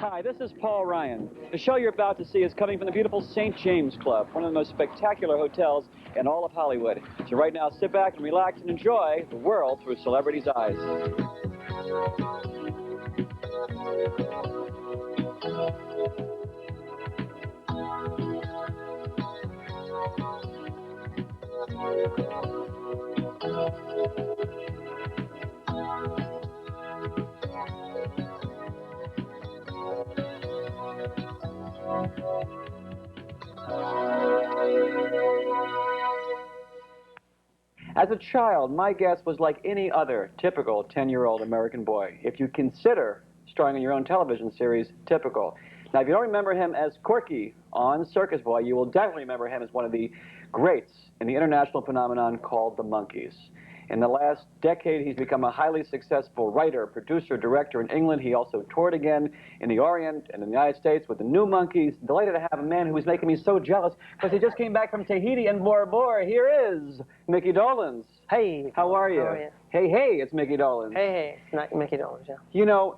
Hi, this is Paul Ryan. The show you're about to see is coming from the beautiful St. James Club, one of the most spectacular hotels in all of Hollywood. So right now, sit back and relax and enjoy the world through celebrities' eyes. As a child, my guess was like any other typical 10-year-old American boy, if you consider starring in your own television series, typical. Now, if you don't remember him as Corky on Circus Boy, you will definitely remember him as one of the greats in the international phenomenon called the Monkees. In the last decade, he's become a highly successful writer, producer, director in England. He also toured again in the Orient and in the United States with the new Monkees. Delighted to have a man who is making me so jealous because he just came back from Tahiti and Bora Bora. Here is Micky Dolenz. Hey. How are you? How are you? Hey, hey, it's Micky Dolenz. Hey, it's Micky Dolenz, yeah. You know,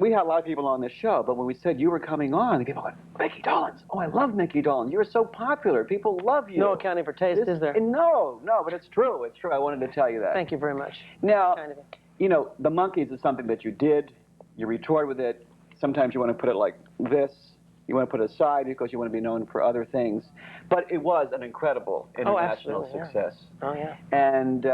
we had a lot of people on this show, but when we said you were coming on, the people went, Micky Dolenz. Oh, I love Micky Dolenz. You're so popular. People love you. No accounting for taste, is there? No, but it's true. It's true. I wanted to tell you that. Thank you very much. Now, you know, the Monkees is something that you did. You retoured with it. Sometimes you want to put it like this. You want to put it aside because you want to be known for other things. But it was an incredible international success. Yeah. Oh, yeah. And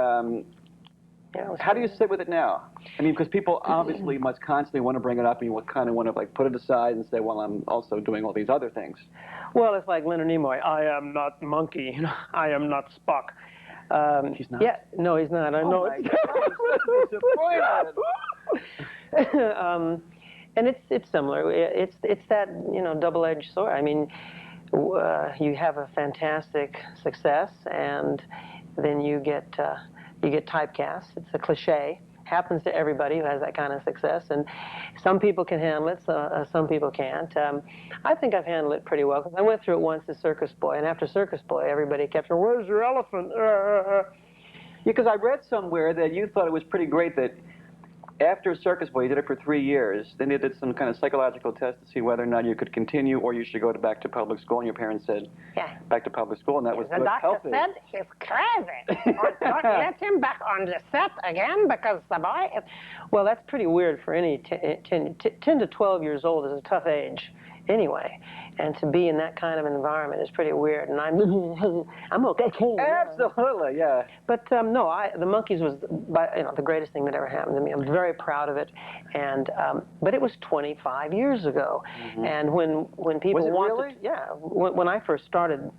how do you sit with it now? I mean, because people obviously must constantly want to bring it up, and you kind of want to like put it aside and say, well, I'm also doing all these other things. Well, it's like Leonard Nimoy. I am not Monkey. You know, I am not Spock. He's not? Yeah, no, he's not. I know it's disappointed. And it's similar. It's that, you know, double-edged sword. I mean, you have a fantastic success, and then you get typecast. It's a cliche. Happens to everybody who has that kind of success, and some people can handle it, some people can't. I think I've handled it pretty well, because I went through it once as Circus Boy, and after Circus Boy, everybody kept saying, where's your elephant? Because I read somewhere that you thought it was pretty great that after Circus Boy, you did it for 3 years, then they did some kind of psychological test to see whether or not you could continue or you should go back to public school, and your parents said, yeah, back to public school, and that was healthy. The doctor said he's crazy. Don't let him back on the set again because the boy is... Well, that's pretty weird for any 10 to 12 years old is a tough age anyway, and to be in that kind of environment is pretty weird, and I'm okay. Absolutely, yeah. But no, the Monkees was the greatest thing that ever happened to me. I'm very proud of it, and but it was 25 years ago, and when people wanted, really? Yeah, when I first started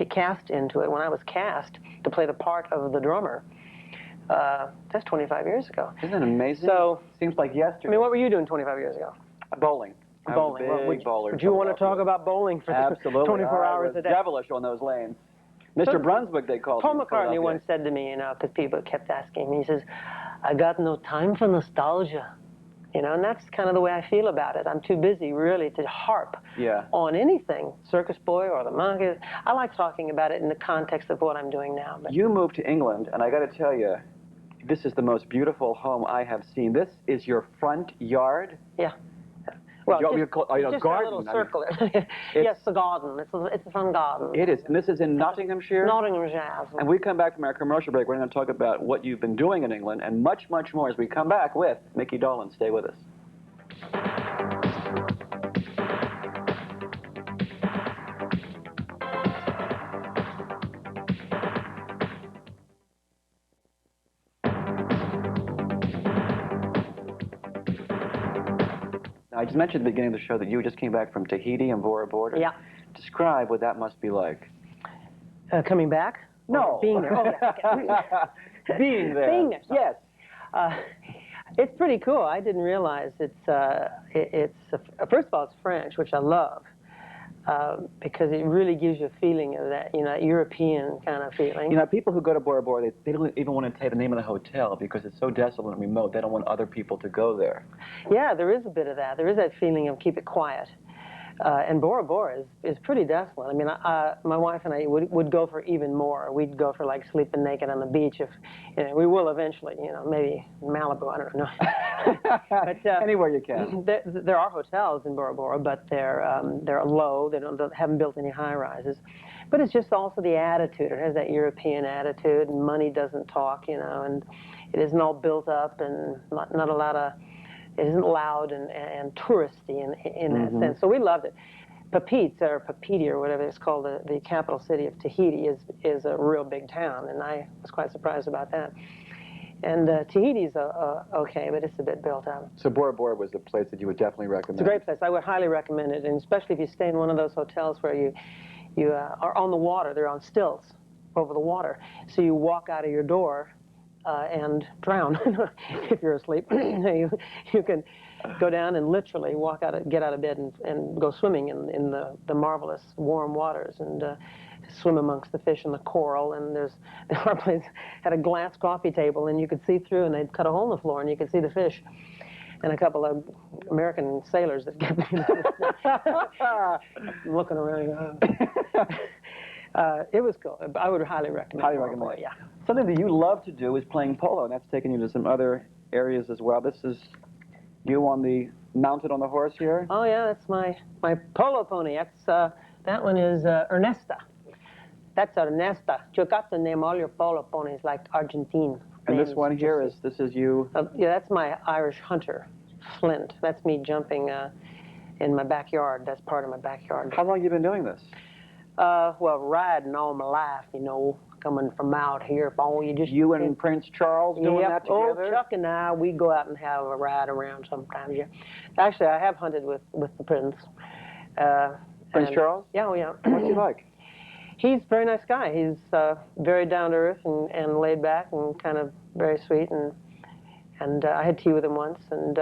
cast into it, when I was cast to play the part of the drummer, that's 25 years ago. Isn't that amazing? So seems like yesterday. I mean, what were you doing 25 years ago? Bowling. Bowling. Would you want to talk about bowling for Absolutely. 24 hours a day? Devilish on those lanes. Mr. Brunswick, they called Paul McCartney once said to me, you know, because people kept asking me, he says, I got no time for nostalgia. You know, and that's kind of the way I feel about it. I'm too busy, really, to harp on anything, Circus Boy or the Monkees. I like talking about it in the context of what I'm doing now. But you moved to England, and I got to tell you, this is the most beautiful home I have seen. This is your front yard? Yeah. Well, just a little circle. Yes, the garden. It's a fun garden. It is. And this is in Nottinghamshire? Nottinghamshire. And we come back from our commercial break. We're going to talk about what you've been doing in England and much, much more as we come back with Micky Dolenz. Stay with us. I just mentioned at the beginning of the show that you just came back from Tahiti and Bora Bora. Yeah. Describe what that must be like. Coming back? No. Being there. Being there. Being there. Yes. It's pretty cool. I didn't realize it's first of all, it's French, which I love. Because it really gives you a feeling of that, you know, European kind of feeling. You know, people who go to Bora Bora, they don't even want to say the name of the hotel because it's so desolate and remote. They don't want other people to go there. Yeah, there is a bit of that. There is that feeling of keep it quiet. And Bora Bora is pretty desolate. I mean, my wife and I would go for even more. We'd go for like sleeping naked on the beach. If we will eventually, maybe Malibu. I don't know. But anywhere you can. There are hotels in Bora Bora, but they're low. They haven't built any high rises. But it's just also the attitude. It has that European attitude, and money doesn't talk, and it isn't all built up and not a lot of. It isn't loud and touristy in that sense. So we loved it. Papeete or Papeete or whatever it's called, the capital city of Tahiti is a real big town, and I was quite surprised about that. And Tahiti's okay, but it's a bit built up. So Bora Bora was the place that you would definitely recommend. It's a great place. I would highly recommend it, and especially if you stay in one of those hotels where you are on the water. They're on stilts over the water, so you walk out of your door. And drown if you're asleep. You can go down and literally get out of bed and go swimming in the marvelous warm waters and swim amongst the fish and the coral. And our place had a glass coffee table, and you could see through, and they'd cut a hole in the floor, and you could see the fish. And a couple of American sailors that kept looking around. It was cool. I would highly recommend it. Highly recommend it. Yeah. Something that you love to do is playing polo, and that's taken you to some other areas as well. This is you mounted on the horse here? Oh yeah, that's my polo pony. That one is Ernesta. That's Ernesta. You got to name all your polo ponies like Argentine. And this one here this is you? Yeah, that's my Irish hunter, Flint. That's me jumping in my backyard. That's part of my backyard. How long have you been doing this? Well, riding all my life, coming from out here. You and Prince Charles doing that together? Oh, Chuck and I, we go out and have a ride around sometimes, yeah. Actually, I have hunted with the Prince. Prince Charles? Yeah, oh, yeah. What's he like? He's a very nice guy. He's very down to earth and laid back and kind of very sweet. And I had tea with him once. And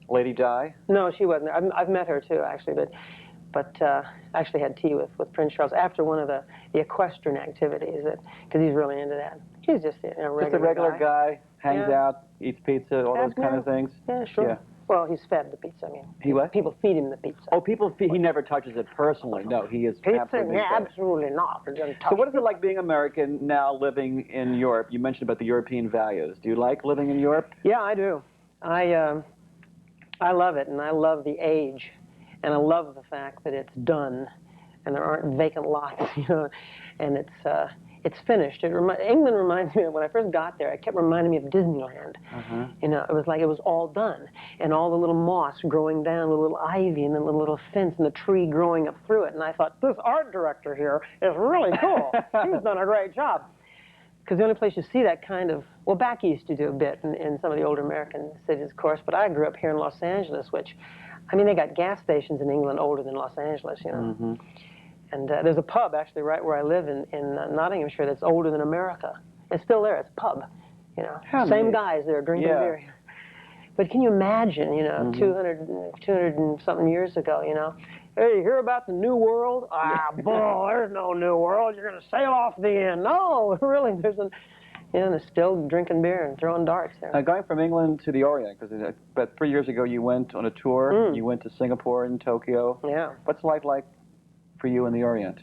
Lady Di? No, she wasn't there. I've met her too, actually, but actually had tea with Prince Charles after one of the equestrian activities, because he's really into that. He's just a regular guy, hangs out, eats pizza, all those kind of things. Yeah, sure. Yeah. Well, he's fed the pizza. I mean, he what? People feed him the pizza. Oh, he never touches it personally. No, he is pizza? Absolutely Yeah, absolutely not. So what is it like being American now living in Europe? You mentioned about the European values. Do you like living in Europe? Yeah, I do. I love it, and I love the age. And I love the fact that it's done, and there aren't vacant lots, and it's finished. England reminds me of when I first got there. It kept reminding me of Disneyland. It was like it was all done, and all the little moss growing down, the little ivy, and then the little fence, and the tree growing up through it. And I thought, this art director here is really cool. He's done a great job. Because the only place you see that kind of, well, back east you do a bit in some of the older American cities, of course. But I grew up here in Los Angeles, which. I mean, they got gas stations in England older than Los Angeles, And there's a pub, actually, right where I live in Nottinghamshire that's older than America. It's still there. It's a pub, Same guys there drinking beer. But can you imagine, 200 and something years ago, hey, you hear about the New World? Ah, bull, there's no New World. You're going to sail off the end. No, really, they're still drinking beer and throwing darts there. Going from England to the Orient, because about 3 years ago you went on a tour. You went to Singapore and Tokyo. Yeah. What's life like for you in the Orient?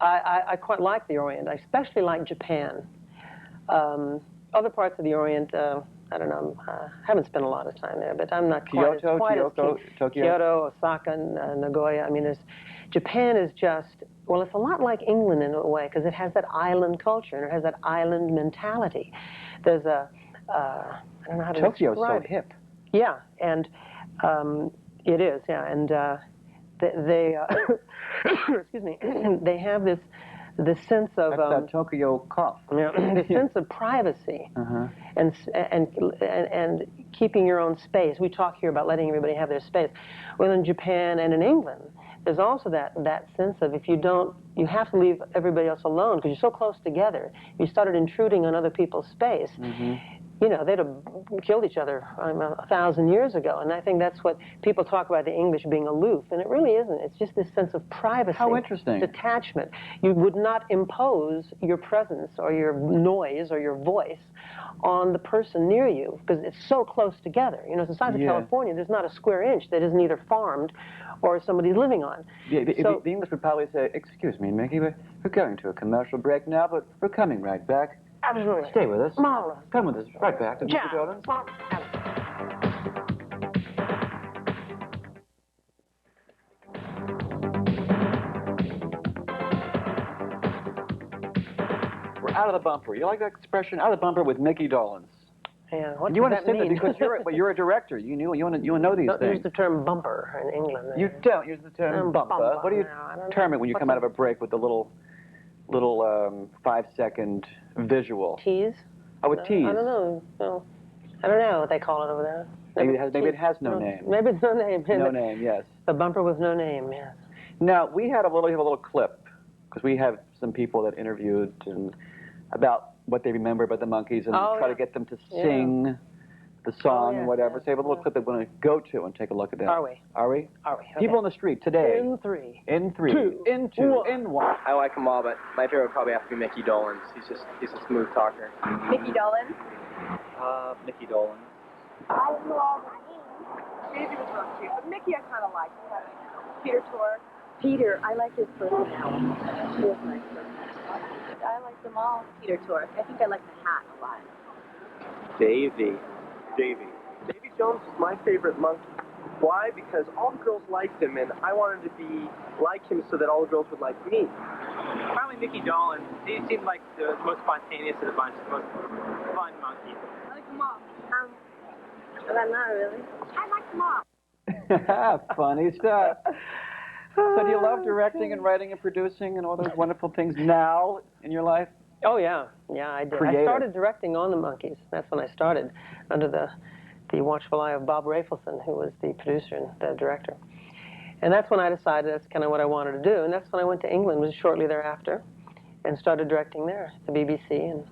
I quite like the Orient. I especially like Japan. Other parts of the Orient, I don't know. I haven't spent a lot of time there, but I'm not quite as Tokyo. Kyoto, Osaka, and Nagoya. I mean, Japan is just, well, it's a lot like England in a way, because it has that island culture, and it has that island mentality. There's I don't know how to Tokyo's describe so hip. Yeah, and it is, yeah, and they excuse me, they have this sense of that's that Tokyo cough. the sense of privacy and keeping your own space. We talk here about letting everybody have their space. Well, in Japan and in England, there's also that sense of if you don't, you have to leave everybody else alone because you're so close together. If you started intruding on other people's space, you know, they'd have killed each other 1,000 years ago. And I think that's what people talk about the English being aloof, and it really isn't. It's just this sense of privacy. How interesting. Detachment. You would not impose your presence or your noise or your voice on the person near you because it's so close together. You know, it's the size of California. There's not a square inch that isn't either farmed or somebody's living on. The English would probably say, "Excuse me, Mickey, we're going to a commercial break now, but we're coming right back. Absolutely. Stay with us. Marvelous. Come with us. Right back to Micky Yeah. Dolenz." We're out of the bumper. You like that expression? Out of the bumper with Micky Dolenz. Yeah, what You does want to that sit there mean? because you're a director. You know these Don't things. use the term bumper in England. You don't use the term bumper. bumper. What do you No, I don't term know. it when you What's come out of a break with the little 5-second visual? Tease? Oh, a No, tease. I don't know. No. I don't know what they call it over there. Maybe it has no name. Maybe it's no name. No name, yes. The bumper with no name, yes. Now, we have a little clip, because we have some people that interviewed about what they remember about the Monkees and try to get them to sing the song and whatever. So we have a little clip that we're going to go to and take a look at that. Are we? Are we? Are we? Okay. People on the street today. In 3. In 3. Two. In 2. In 1. I like them all, but my favorite would probably have to be Micky Dolenz. He's a smooth talker. Micky Dolenz. Micky Dolenz. I love Daisy was real cute, but Mickey I kind of like. Peter Tork. Peter, I like his personality. He has nice personality. I like them all. Peter Tork. I think I like the hat a lot. Davy Jones is my favorite monkey. Why? Because all the girls liked him, and I wanted to be like him so that all the girls would like me. Probably Micky Dolenz. He seemed like the most spontaneous of the bunch, the most fun monkey. I like them all. But not really. I like them all. Funny stuff. So do you love directing and writing and producing and all those wonderful things now in your life? Oh, yeah. Yeah, I did. Creative. I started directing on the Monkees. That's when I started, under the watchful eye of Bob Rafelson, who was the producer and the director. And that's when I decided that's kind of what I wanted to do. And that's when I went to England, was shortly thereafter, and started directing there at the BBC. And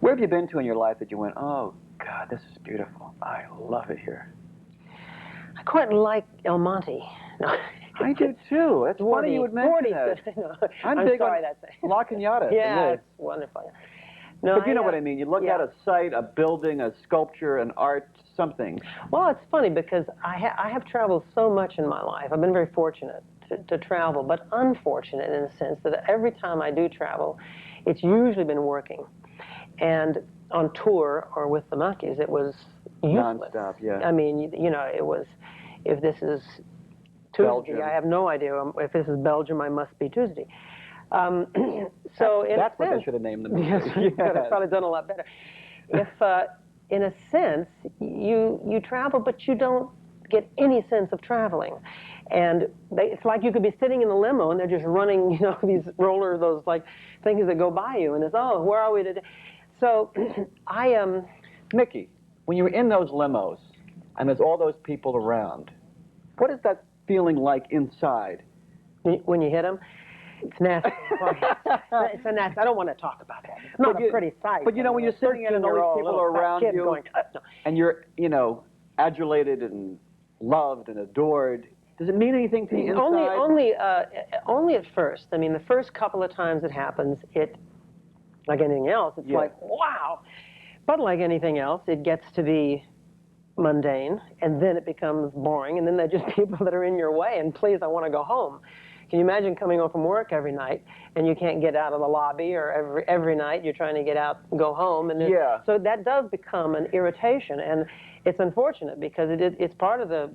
where have you been to in your life that you went, oh, God, this is beautiful. I love it here. I quite like El Monte. No. I do, too. That's funny you would mention that. I'm big sorry, on that's it. La Cañada. Yeah, it's wonderful. No, But you know what I mean. You look at a site, a building, a sculpture, an art, something. Well, it's funny because I have traveled so much in my life. I've been very fortunate to travel, but unfortunate in the sense that every time I do travel, it's usually been working. And on tour or with the Monkees, it was useless. Non-stop, yeah. I mean, you know, it was, if this is Tuesday, Belgium. I have no idea. If this is Belgium, I must be Tuesday. So that's what they should have named them. Yes, could have probably done a lot better. If, in a sense, you travel, but you don't get any sense of traveling. And it's like you could be sitting in a limo and they're just running, you know, those like things that go by you, and it's, oh, where are we today? So Mickey, when you were in those limos and there's all those people around, what is that feeling like inside? When you hit them, it's nasty. It's a nasty. I don't want to talk about that. It's not a pretty sight. But you know, when you're sitting in and all these people are around you, and you're, you know, adulated and loved and adored, does it mean anything to you inside? Only at first. I mean, the first couple of times it happens, like anything else, it's like, wow. But like anything else, it gets to be mundane, and then it becomes boring, and then they're just people that are in your way, and please, I want to go home. Can you imagine coming home from work every night, and you can't get out of the lobby, or every night you're trying to get out and go home, and so that does become an irritation, and it's unfortunate because it's part of the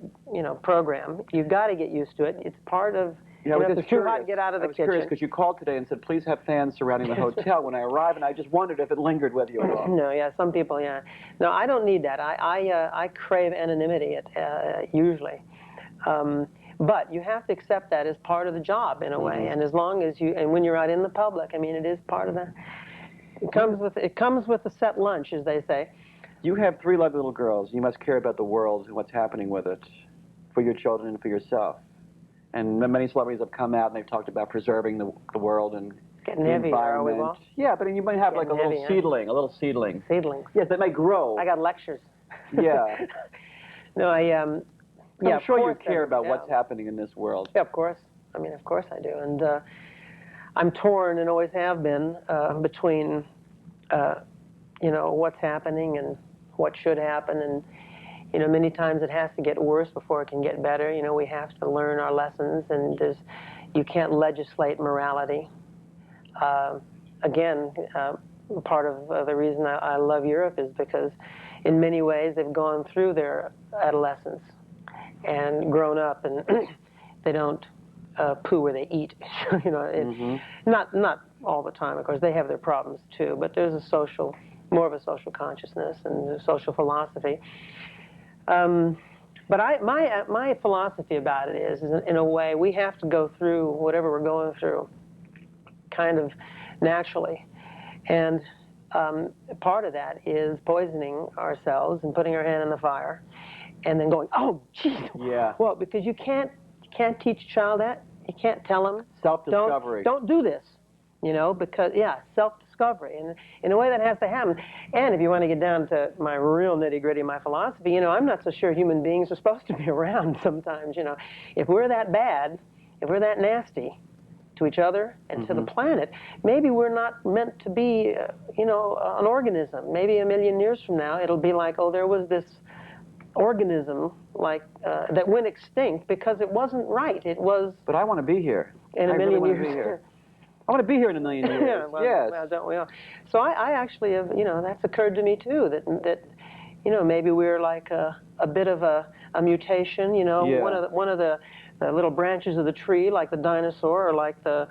program. You've got to get used to it. It's part of. If it's too hot, get out of the kitchen. I was curious because you called today and said, please have fans surrounding the hotel when I arrive, and I just wondered if it lingered with you at all. No, some people, No, I don't need that. I crave anonymity usually. But you have to accept that as part of the job in a way, and as long as and when you're out in the public, I mean, it is part of it comes with the set lunch, as they say. You have 3 lovely little girls. You must care about the world and what's happening with it for your children and for yourself. And many celebrities have come out and they've talked about preserving the world and Getting the heavier, are we, environment. Will? Yeah, but you might have like a Getting little heavy, huh? seedling, a little seedling. Seedlings. Yes, they may grow. I got lectures. Yeah. No, yeah, I'm of sure you course, care about yeah. what's happening in this world. Yeah, of course. I mean, of course I do. And I'm torn and always have been between, you know, what's happening and what should happen. And, you know, many times it has to get worse before it can get better. You know, we have to learn our lessons, and you can't legislate morality. Again, part of the reason I love Europe is because in many ways they've gone through their adolescence and grown up, and they don't poo where they eat. You know, not all the time, of course. They have their problems too, but there's more of a social consciousness and a social philosophy. But my philosophy about it is in a way, we have to go through whatever we're going through kind of naturally. And part of that is poisoning ourselves and putting our hand in the fire and then going, oh, geez. Yeah. Well, because you can't teach a child that. You can't tell them. Self-discovery. Don't do this, you know, because, yeah, self-discovery. And in a way that has to happen. And if you want to get down to my real nitty-gritty, my philosophy, you know, I'm not so sure human beings are supposed to be around sometimes, you know. If we're that bad, if we're that nasty to each other and to the planet, maybe we're not meant to be, you know, an organism. Maybe a million years from now, it'll be like, oh, there was this organism like that went extinct because it wasn't right. It was. But I want to be here. In a million years. I want to be here in a million years. Yeah, well, yes. well, don't we all? So I actually have, you know, that's occurred to me too, that you know, maybe we're like a bit of a mutation, you know, Yeah. one of the little branches of the tree, like the dinosaur, or like the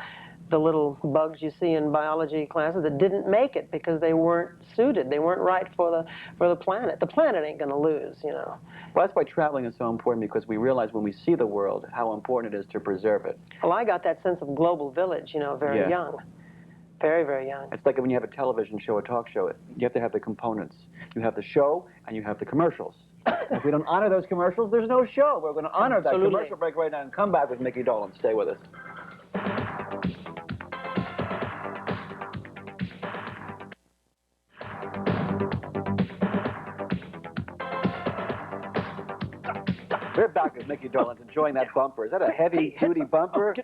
little bugs you see in biology classes that didn't make it because they weren't suited, they weren't right for the planet. The planet ain't going to lose, you know. Well, that's why traveling is so important, because we realize when we see the world how important it is to preserve it. Well, I got that sense of global village, you know, very young. Very, very young. It's like when you have a television show, a talk show, you have to have the components. You have the show and you have the commercials. If we don't honor those commercials, there's no show. We're going to honor that. Commercial break right now and come back with Micky Dolenz. Stay with us. We're back with Micky Dolenz, enjoying that bumper. Is that a heavy-duty bumper?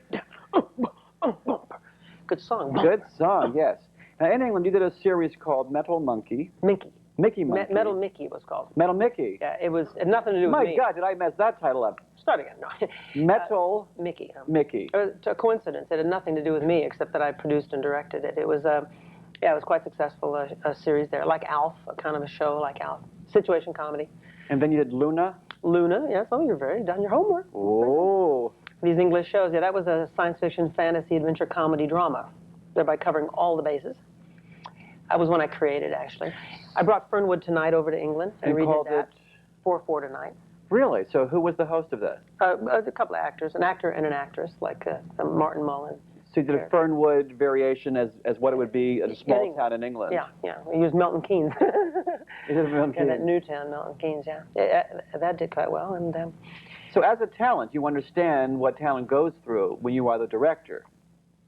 Good song. Good song, yes. Now, in England, you did a series called Metal Monkey. Mickey Monkey. Metal Mickey was called. Metal Mickey. Yeah, it had nothing to do with My me. God, did I mess that title up? Start again. No. Metal Mickey. Mickey. It's a coincidence. It had nothing to do with me, except that I produced and directed it. It was, yeah, it was quite successful, a series there, like Alf, a kind of a show like Alf. Situation comedy. And then you did Luna. Luna, yes. Oh, you're very done your homework. Oh. These English shows, yeah, that was a science fiction, fantasy, adventure, comedy, drama, thereby covering all the bases. That was one I created, actually. I brought Fernwood Tonight over to England and redid that. 4-4 Tonight. Really? So who was the host of that? A couple of actors, an actor and an actress, like Martin Mullen. So you did a Fernwood variation as what it would be in a small town in England. Yeah, yeah. We used Milton Keynes. You did Milton Keynes? Yeah, that new town, Milton Keynes, yeah. That did quite well. And so as a talent, you understand what talent goes through when you are the director.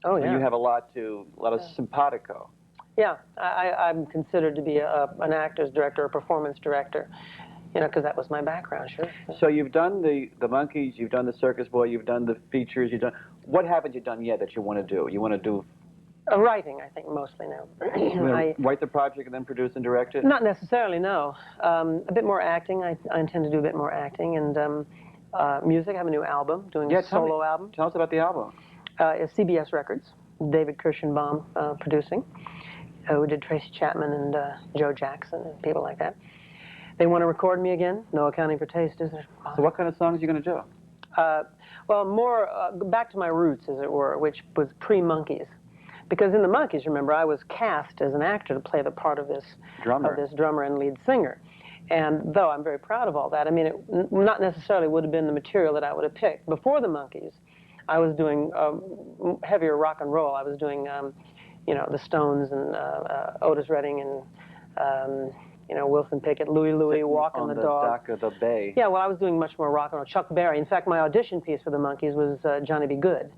Oh, yeah. And you have a lot of simpatico. Yeah, I'm considered to be an actor's director, a performance director, you know, because that was my background, sure. So you've done the Monkees, you've done the Circus Boy, you've done the features, you've done. What haven't you done yet that you want to do? You want to do? Writing, I think, mostly now. Write the project and then produce and direct it? Not necessarily, no. A bit more acting. I intend to do a bit more acting. And music, I have a new album, doing a solo album. Tell us about the album. It's CBS Records, David Kirschenbaum producing. We did Tracy Chapman and Joe Jackson and people like that. They want to record me again. No accounting for taste, is there? So what kind of songs are you going to do? Well, more back to my roots, as it were, which was pre-Monkees. Because in the Monkees, remember, I was cast as an actor to play the part of this drummer and lead singer. And though I'm very proud of all that, I mean, it not necessarily would have been the material that I would have picked. Before the Monkees, I was doing heavier rock and roll. I was doing, you know, the Stones and Otis Redding and, you know, Wilson Pickett, Louie, Walking the Dog. On the dock of the bay. Yeah, well, I was doing much more rock and roll. Chuck Berry. In fact, my audition piece for the Monkees was Johnny B. Good.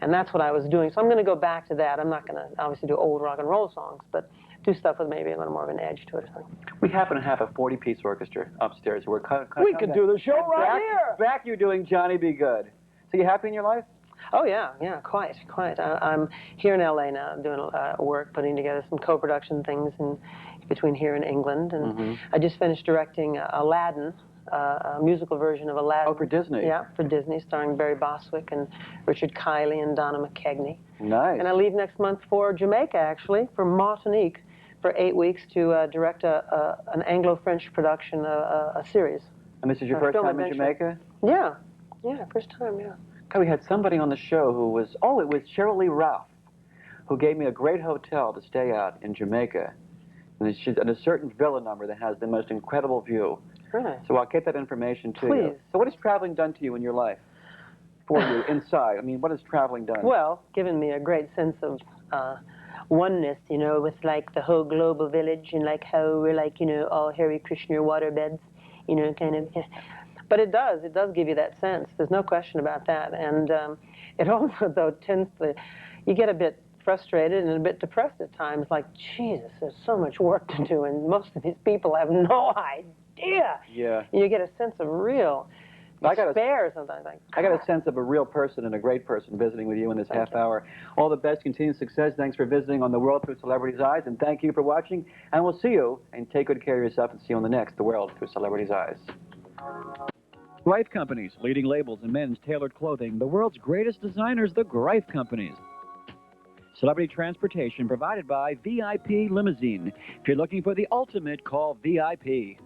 And that's what I was doing. So I'm going to go back to that. I'm not going to obviously do old rock and roll songs, but do stuff with maybe a little more of an edge to it or something. We happen to have a 40-piece orchestra upstairs. We're We could do the show right here. Back you doing Johnny Be Good. So you happy in your life? Oh, yeah, quite. I'm here in L.A. now doing work, putting together some co-production things between here and England. And I just finished directing Aladdin, a musical version of Aladdin. Oh, for Disney? Yeah, for Disney, starring Barry Bostwick and Richard Kiley and Donna McKegney. Nice. And I leave next month for Jamaica, actually, for Martinique, for 8 weeks to direct an Anglo-French production, a series. And this is your first time in Jamaica? Yeah, first time, yeah. God, we had somebody on the show who was, it was Cheryl Lee Ralph, who gave me a great hotel to stay at in Jamaica. And she's at a certain villa number that has the most incredible view. Really? So I'll get that information to you. Please. So what has traveling done to you in your life? For you, inside? I mean, what has traveling done? Well, given me a great sense of oneness, you know, with like the whole global village and like how we're like, you know, all Hare Krishna waterbeds, you know, kind of. But it does give you that sense. There's no question about that. And it also, though, tends to, you get a bit frustrated and a bit depressed at times, like, Jesus, there's so much work to do, and most of these people have no idea. Yeah. And you get a sense of real despair sometimes. Like, I got a sense of a real person and a great person visiting with you in this half hour. All the best, continued success. Thanks for visiting on The World Through Celebrities' Eyes, and thank you for watching. And we'll see you, and take good care of yourself, and see you on the next The World Through Celebrities' Eyes. Greif Companies, leading labels in men's tailored clothing, the world's greatest designers, the Greif Companies. Celebrity transportation provided by VIP Limousine. If you're looking for the ultimate, call VIP.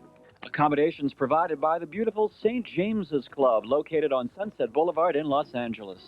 Accommodations provided by the beautiful St. James's Club, located on Sunset Boulevard in Los Angeles.